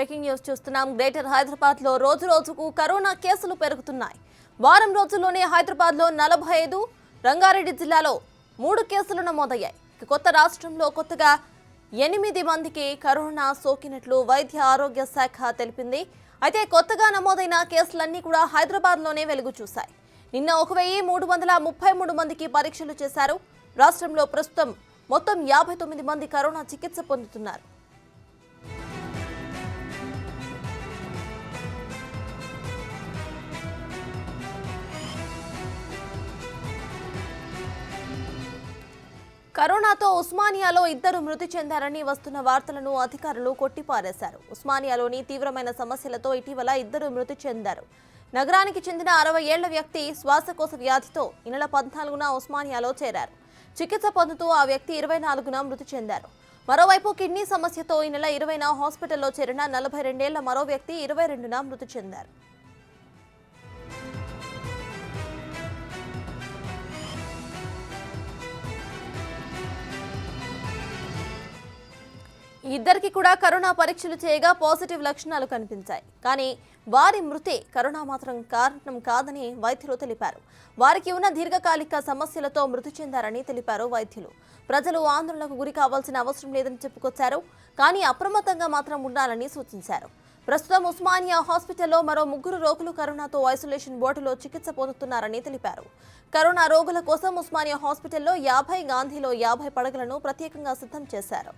Breaking news చూస్తున్నాం. Greater Hyderabad లో రోజు రోజుకు కరోనా కేసులు పెరుగుతున్నాయి. వారం రోజుల్లోనే హైదరాబాద్ లో 45, రంగారెడ్డి జిల్లాలో 3 కేసులు నమోదయ్యాయి. కొత్త రాష్ట్రంలో కొత్తగా 8 మందికి కరోనా సోకినట్లు వైద్య ఆరోగ్య శాఖ తెలిపింది. అయితే కొత్తగా నమోదైన కేసులన్నీ కూడా హైదరాబాద్ లోనే వెలుగు చూశాయి. నిన్న 1333 మందికి పరీక్షలు చేశారు. రాష్ట్రంలో ప్రస్తుతం మొత్తం 59 మంది కరోనా చికిత్స పొందుతున్నారు. కరోనాతో ఉస్మానియాలో 2 మృతి చెందారని వస్తున్న వార్తలను అధికారులు కొట్టిపారేశారు. ఉస్మానియాలోని తీవ్రమైన సమస్యలతో ఇటీవల 2 మృతి చెందారు. నగరానికి చెందిన 60 ఏళ్ల వ్యక్తి శ్వాసకోశ వ్యాధితో ఈ నెల 14న ఉస్మానియాలో చేరారు. చికిత్స పొందుతూ ఆ వ్యక్తి 24న మృతి చెందారు. మరోవైపు కిడ్నీ సమస్యతో ఈ నెల 20న హాస్పిటల్లో చేరిన 42 ఏళ్ల మరో వ్యక్తి 22న మృతి చెందారు. ఇద్దరికి కూడా కరోనా పరీక్షలు చేయగా పాజిటివ్ లక్షణాలు కనిపించాయి. కానీ వారి మృతి కరోనా మాత్రం కారణం కాదని వైద్యులు తెలిపారు. వారికి ఉన్న దీర్ఘకాలిక సమస్యలతో మృతి చెందారని తెలిపారు వైద్యులు. ప్రజలు ఆందోళనకు గురి కావాల్సిన అవసరం లేదని చెప్పుకొచ్చారు. కానీ అప్రమత్తంగా మాత్రం ఉండాలని సూచించారు. ప్రస్తుతం ఉస్మానియా హాస్పిటల్లో మరో 3 రోగులు కరోనాతో ఐసోలేషన్ బోర్డులో చికిత్స పొందుతున్నారని తెలిపారు. కరోనా రోగుల కోసం ఉస్మానియా హాస్పిటల్లో 50, గాంధీలో 50 పడకలను ప్రత్యేకంగా సిద్ధం చేశారు.